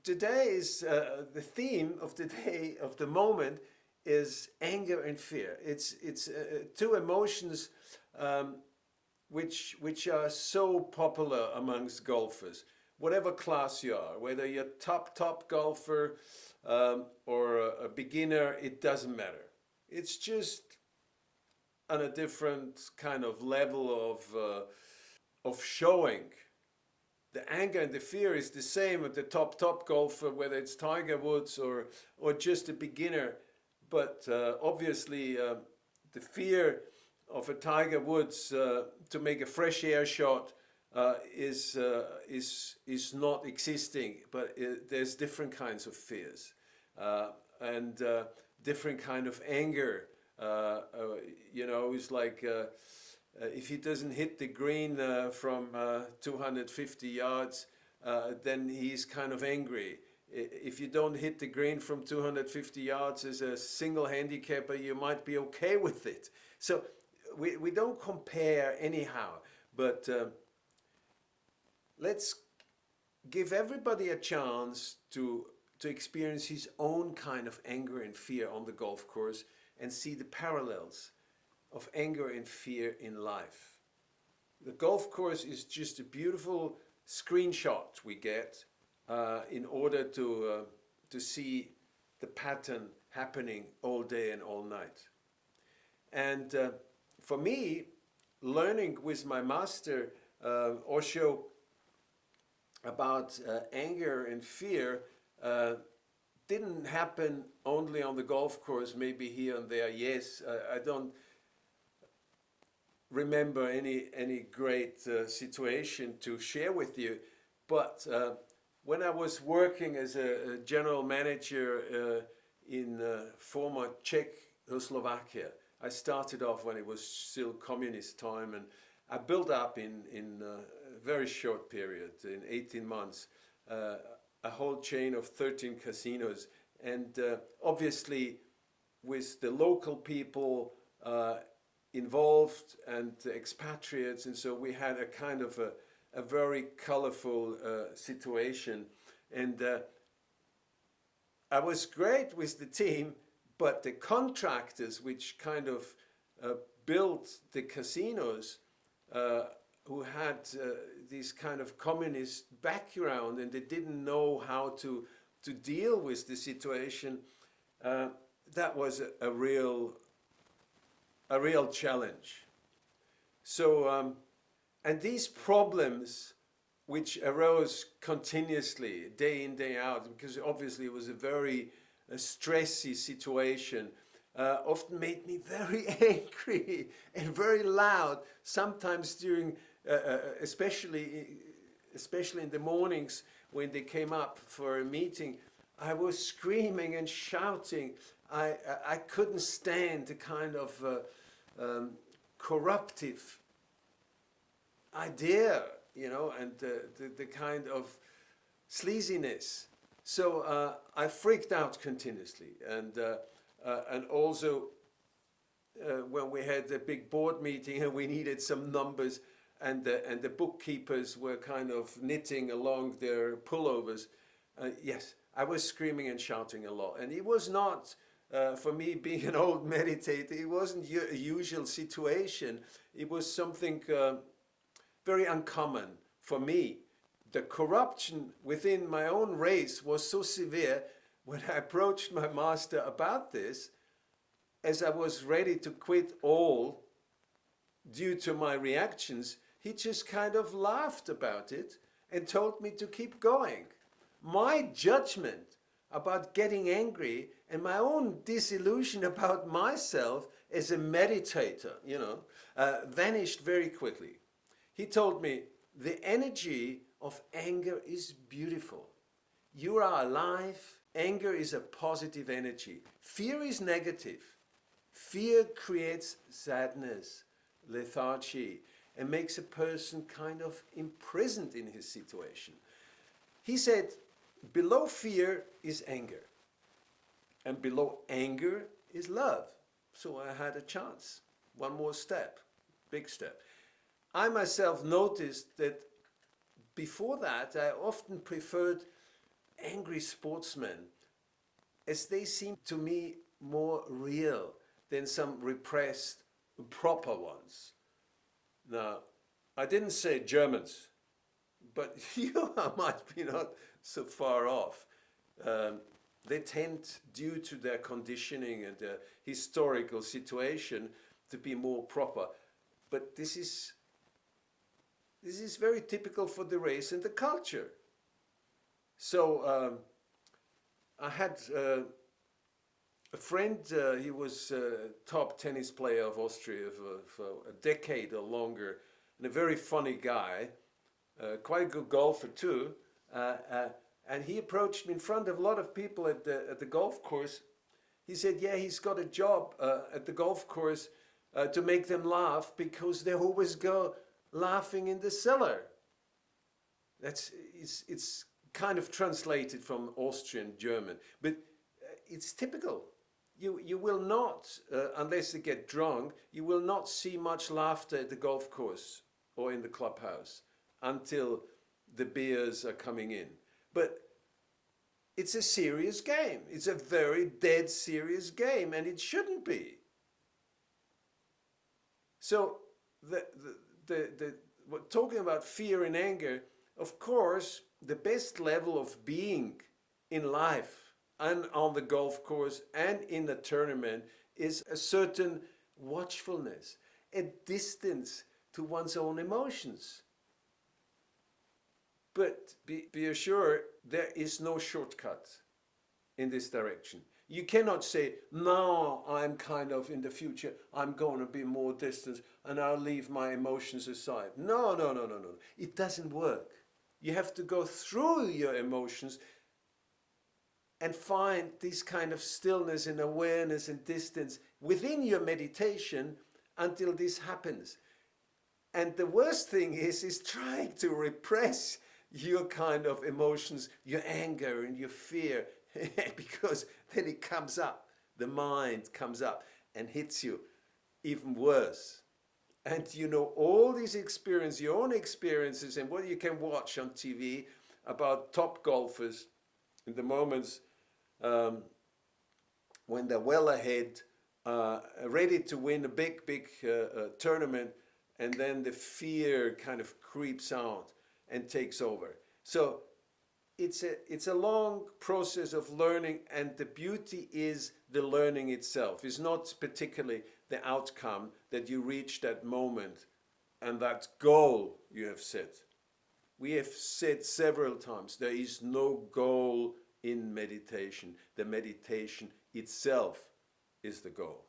today's the theme of today of the moment is anger and fear. It's two emotions which are so popular amongst golfers, whatever class you are, whether you're top golfer or a beginner, it doesn't matter. It's just on a different kind of level of showing. The anger and the fear is the same at the top golfer, whether it's Tiger Woods or just a beginner. But obviously, the fear of a Tiger Woods to make a fresh air shot is not existing. But there's different kinds of fears and different kind of anger. It's like if he doesn't hit the green from 250 yards, then he's kind of angry. If you don't hit the green from 250 yards as a single handicapper, you might be okay with it. So we don't compare anyhow, but let's give everybody a chance to experience his own kind of anger and fear on the golf course and see the parallels of anger and fear in life. The golf course is just a beautiful screenshot we get in order to see the pattern happening all day and all night. And for me, learning with my master Osho about anger and fear didn't happen only on the golf course, maybe here and there. Yes, I don't remember any great situation to share with you, but when I was working as a general manager in former Czechoslovakia, I started off when it was still communist time, and I built up in a very short period, in 18 months, a whole chain of 13 casinos, and obviously with the local people involved and expatriates, and so we had a kind of a very colorful situation, and I was great with the team, but the contractors which kind of built the casinos, who had this kind of communist background, and they didn't know how to deal with the situation, that was a real challenge. So, and these problems which arose continuously, day in, day out, because obviously it was a very stressy situation, often made me very angry and very loud, sometimes during, especially in the mornings when they came up for a meeting, I was screaming and shouting. I couldn't stand the kind of corruptive idea, and the kind of sleaziness. So I freaked out continuously, and also when we had a big board meeting and we needed some numbers, and the bookkeepers were kind of knitting along their pullovers. Yes, I was screaming and shouting a lot, and it was not. For me, being an old meditator, it wasn't a usual situation. It was something very uncommon for me. The corruption within my own race was so severe. When I approached my master about this, as I was ready to quit all due to my reactions, he just kind of laughed about it and told me to keep going. My judgment about getting angry and my own disillusion about myself as a meditator, vanished very quickly. He told me, the energy of anger is beautiful. You are alive. Anger is a positive energy. Fear is negative. Fear creates sadness, lethargy, and makes a person kind of imprisoned in his situation. He said, below fear is anger, and below anger is love. So I had a chance. One more step, big step. I myself noticed that before that I often preferred angry sportsmen, as they seem to me more real than some repressed proper ones. Now, I didn't say Germans, but you might be not so far off. Um, they tend, due to their conditioning and their historical situation, to be more proper. But this is very typical for the race and the culture. So I had a friend. He was a top tennis player of Austria for a decade or longer, and a very funny guy, quite a good golfer too. Uh, uh, and he approached me in front of a lot of people at the golf course. He said, "Yeah, he's got a job at the golf course to make them laugh because they always go laughing in the cellar." It's kind of translated from Austrian German, but it's typical. You will not, unless they get drunk, you will not see much laughter at the golf course or in the clubhouse until the beers are coming in. But it's a serious game. It's a very dead serious game, and it shouldn't be. So talking about fear and anger, of course, the best level of being in life and on the golf course and in a tournament is a certain watchfulness, a distance to one's own emotions. But be assured, there is no shortcut in this direction. You cannot say, "No, I'm kind of in the future, I'm going to be more distant and I'll leave my emotions aside." No, no, no, no, no. It doesn't work. You have to go through your emotions and find this kind of stillness and awareness and distance within your meditation until this happens. And the worst thing is trying to repress your kind of emotions, your anger and your fear, because then it comes up, the mind comes up and hits you even worse. And you know all these experiences, your own experiences, and what you can watch on TV about top golfers in the moments when they're well ahead, ready to win a big, big tournament, and then the fear kind of creeps out and takes over. So it's a long process of learning, and the beauty is the learning itself. It's not particularly the outcome that you reach that moment and that goal you have set. We have said several times there is no goal in meditation. The meditation itself is the goal.